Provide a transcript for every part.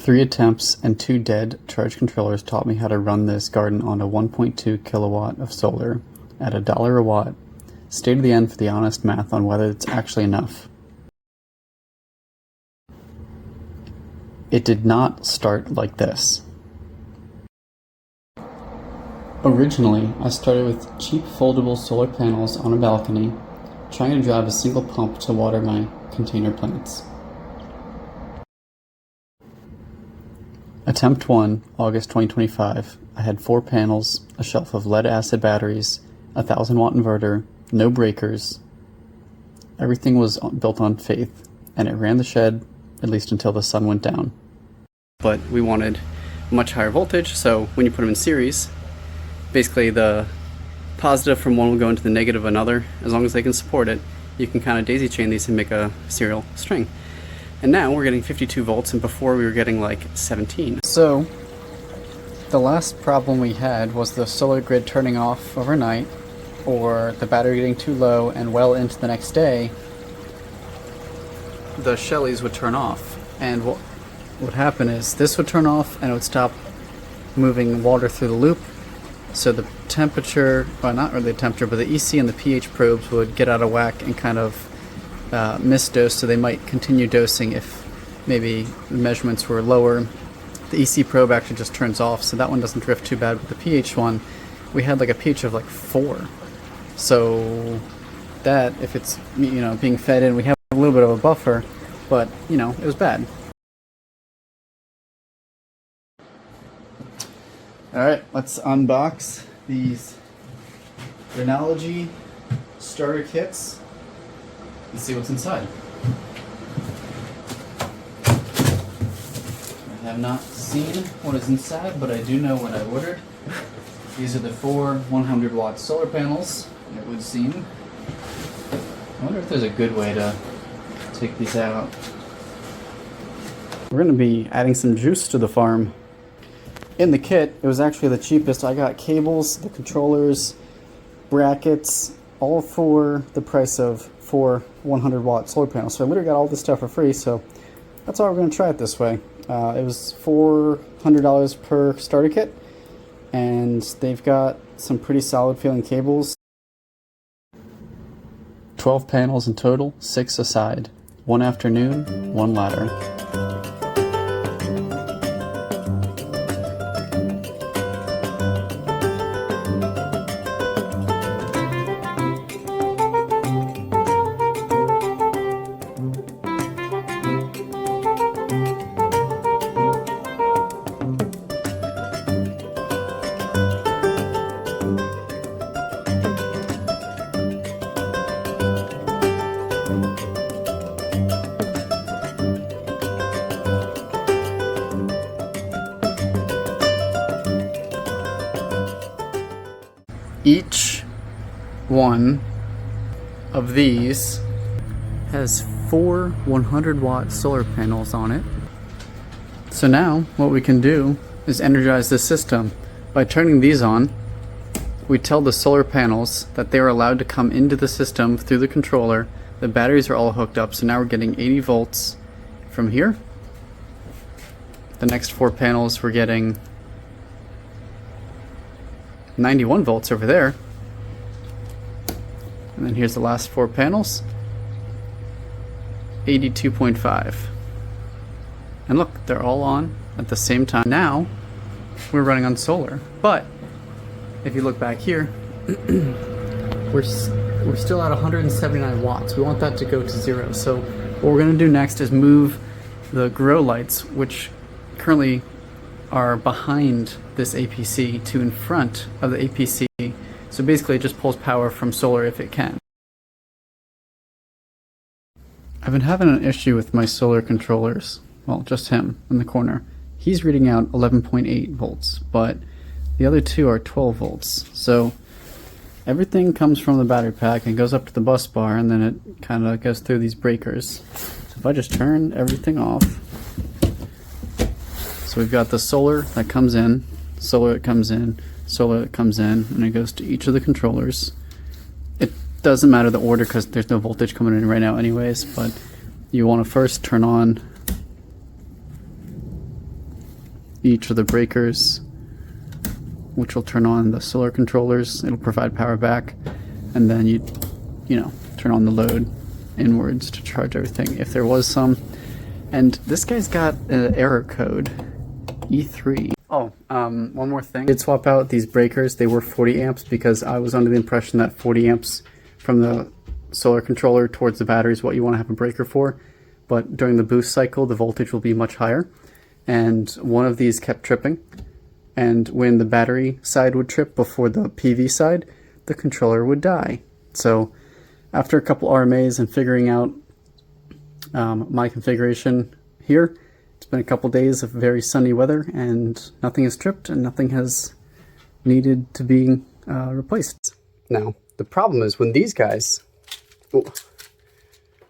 3 attempts and 2 dead charge controllers taught me how to run this garden on a 1.2 kilowatt of solar at $1 a watt. Stay to the end for the honest math on whether it's actually enough. It did not start like this. Originally, I started with cheap foldable solar panels on a balcony, trying to drive a single pump to water my container plants. Attempt 1, August 2025. I had 4 panels, a shelf of lead-acid batteries, a 1000-watt inverter, no breakers. Everything was built on faith, and it ran the shed, at least until the sun went down. But we wanted much higher voltage, so when you put them in series, basically the positive from one will go into the negative of another. As long as they can support it, you can kind of daisy chain these and make a serial string. And now we're getting 52 volts, and before we were getting like 17. So the last problem we had was the solar grid turning off overnight, or the battery getting too low, and well into the next day the Shellys would turn off. And what would happen is this would turn off and it would stop moving water through the loop. So the temperature, well, not really the temperature, but the EC and the pH probes would get out of whack and kind of misdose, so they might continue dosing if maybe the measurements were lower. The EC probe actually just turns off, so that one doesn't drift too bad. With the pH one, we had like a pH of like 4. So that, if it's, you know, being fed in, we have a little bit of a buffer, but, you know, it was bad. Alright, let's unbox these Renogy starter kits and see what's inside. I have not seen what is inside, but I do know what I ordered. These are the 4 100-watt solar panels, it would seem. I wonder if there's a good way to take these out. We're going to be adding some juice to the farm. In the kit, it was actually the cheapest. I got cables, the controllers, brackets, all for the price of 4 100-watt solar panels. So I literally got all this stuff for free, so that's why we're going to try it this way. It was $400 per starter kit, and they've got some pretty solid feeling cables. 12 panels in total, 6 a side. 1 afternoon, 1 ladder. Each one of these has 4 100-watt solar panels on it. So now what we can do is energize the system. By turning these on, we tell the solar panels that they are allowed to come into the system through the controller. The batteries are all hooked up, so now we're getting 80 volts from here. The next 4 panels we're getting 91 volts over there. And then here's the last 4 panels, 82.5. And look, they're all on at the same time. Now we're running on solar, but if you look back here, we're still at 179 watts. We want that to go to 0. So what we're going to do next is move the grow lights, which currently are behind this APC, to in front of the APC. So basically it just pulls power from solar if it can. I've been having an issue with my solar controllers. Well, just him in the corner. He's reading out 11.8 volts, but the other 2 are 12 volts. So everything comes from the battery pack and goes up to the bus bar, and then it kind of goes through these breakers. So if I just turn everything off, so we've got the solar that comes in, solar that comes in, solar that comes in, and it goes to each of the controllers. It doesn't matter the order because there's no voltage coming in right now anyways, but you want to first turn on each of the breakers, which will turn on the solar controllers. It'll provide power back, and then you know, turn on the load inwards to charge everything if there was some. And this guy's got an error code, E3. Oh, one more thing. I did swap out these breakers. They were 40 amps because I was under the impression that 40 amps from the solar controller towards the battery is what you want to have a breaker for. But during the boost cycle, the voltage will be much higher. And one of these kept tripping. And when the battery side would trip before the PV side, the controller would die. So after a couple RMAs and figuring out my configuration here, it's been a couple days of very sunny weather and nothing has tripped and nothing has needed to be replaced. Now, the problem is when these guys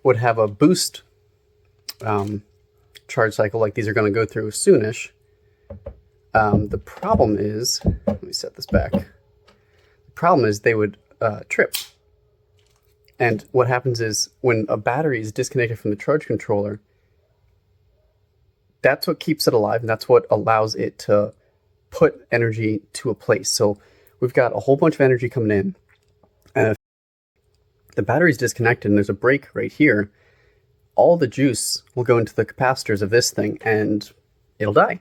would have a boost charge cycle like these are going to go through soonish, the problem is, let me set this back, the problem is they would trip. And what happens is when a battery is disconnected from the charge controller, that's what keeps it alive and that's what allows it to put energy to a place. So we've got a whole bunch of energy coming in, and if the battery's disconnected and there's a break right here, all the juice will go into the capacitors of this thing and it'll die.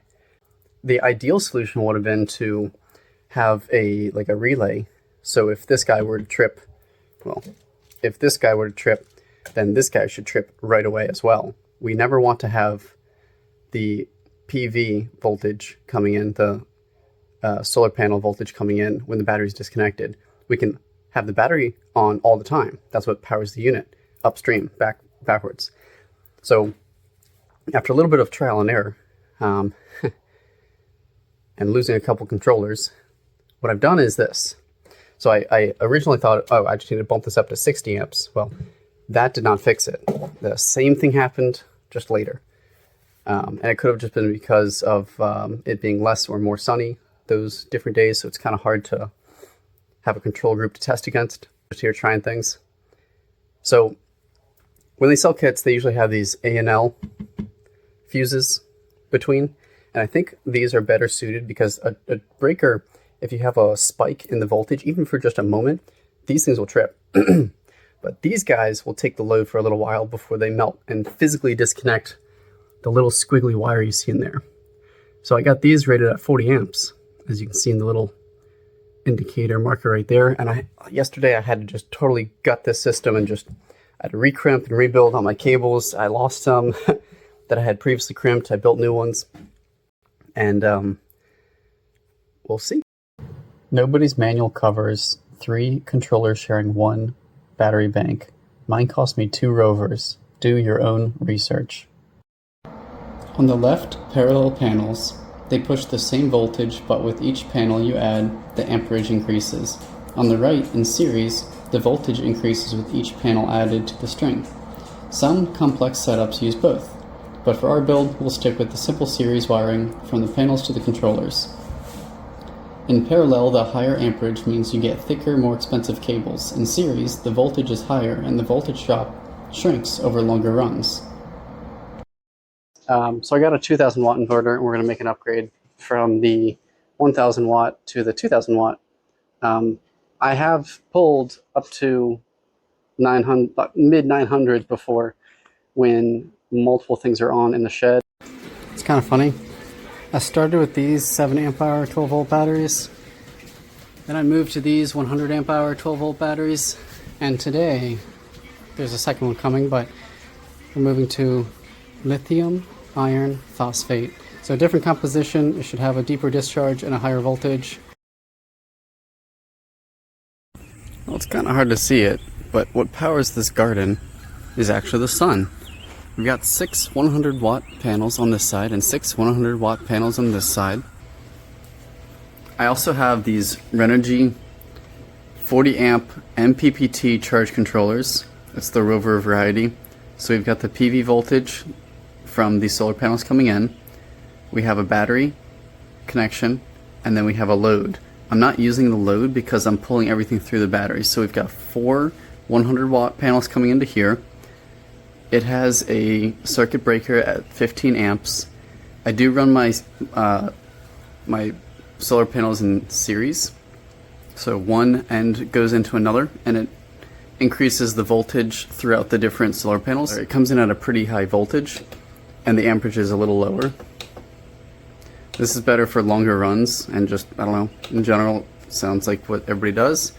The ideal solution would have been to have a relay. So if this guy were to trip, well, if this guy were to trip, then this guy should trip right away as well. We never want to have the PV voltage coming in, the solar panel voltage coming in when the battery's disconnected. We can have the battery on all the time. That's what powers the unit, upstream, backwards. So after a little bit of trial and error, and losing a couple controllers, what I've done is this. So I originally thought, oh, I just need to bump this up to 60 amps. Well, that did not fix it. The same thing happened just later. And it could have just been because of it being less or more sunny those different days. So it's kind of hard to have a control group to test against, just here trying things. So when they sell kits, they usually have these A&L fuses between. And I think these are better suited because a breaker, if you have a spike in the voltage, even for just a moment, these things will trip. But these guys will take the load for a little while before they melt and physically disconnect the little squiggly wire you see in there. So I got these rated at 40 amps, as you can see in the little indicator marker right there. And yesterday I had to just totally gut this system and I had to recrimp and rebuild all my cables. I lost some that I had previously crimped. I built new ones. And we'll see. Nobody's manual covers 3 controllers sharing 1 battery bank. Mine cost me 2 rovers. Do your own research. On the left, parallel panels. They push the same voltage, but with each panel you add, the amperage increases. On the right, in series, the voltage increases with each panel added to the string. Some complex setups use both, but for our build, we'll stick with the simple series wiring from the panels to the controllers. In parallel, the higher amperage means you get thicker, more expensive cables. In series, the voltage is higher and the voltage drop shrinks over longer runs. So I got a 2000 watt inverter and we're going to make an upgrade from the 1000 watt to the 2000 watt. I have pulled up to 900, mid 900s before when multiple things are on in the shed. It's kind of funny. I started with these 7 amp hour 12 volt batteries. Then I moved to these 100 amp hour 12 volt batteries. And today, there's a second one coming, but we're moving to lithium iron phosphate. So a different composition, it should have a deeper discharge and a higher voltage. Well, it's kind of hard to see it, but what powers this garden is actually the sun. We've got 6 100 watt panels on this side and 6 100 watt panels on this side. I also have these Renogy 40 amp MPPT charge controllers. It's the Rover variety. So we've got the PV voltage from the solar panels coming in. We have a battery connection, and then we have a load. I'm not using the load because I'm pulling everything through the battery. So we've got 4 100 watt panels coming into here. It has a circuit breaker at 15 amps. I do run my my solar panels in series. So one end goes into another, and it increases the voltage throughout the different solar panels. It comes in at a pretty high voltage, and the amperage is a little lower. This is better for longer runs, and just, I don't know, in general, sounds like what everybody does.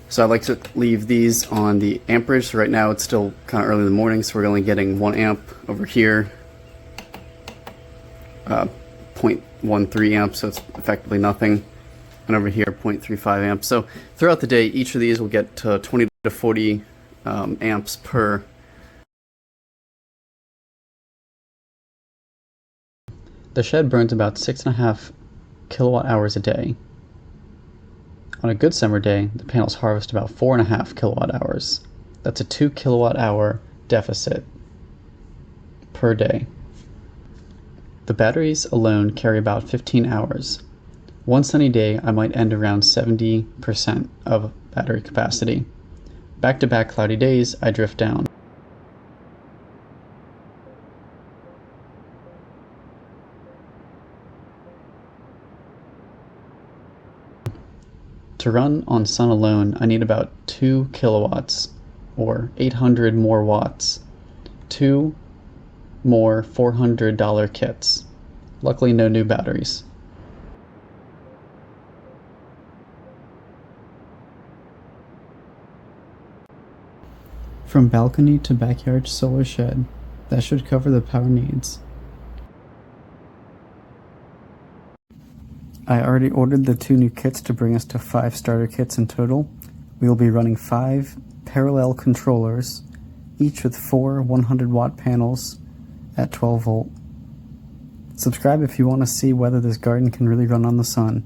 So I like to leave these on the amperage. So right now it's still kind of early in the morning, so we're only getting 1 amp over here, 0.13 amps, so it's effectively nothing. And over here, 0.35 amps. So throughout the day, each of these will get to 20 to 40 amps per. The shed burns about 6.5 kilowatt hours a day. On a good summer day, the panels harvest about 4.5 kilowatt hours. That's a 2 kilowatt hour deficit per day. The batteries alone carry about 15 hours. One sunny day, I might end around 70% of battery capacity. Back-to-back cloudy days, I drift down. To run on sun alone, I need about 2 kilowatts, or 800 more watts. 2 more $400 kits. Luckily, no new batteries. From balcony to backyard solar shed, that should cover the power needs. I already ordered the 2 new kits to bring us to 5 starter kits in total. We will be running 5 parallel controllers, each with 4 100-watt panels at 12 volt. Subscribe if you want to see whether this garden can really run on the sun.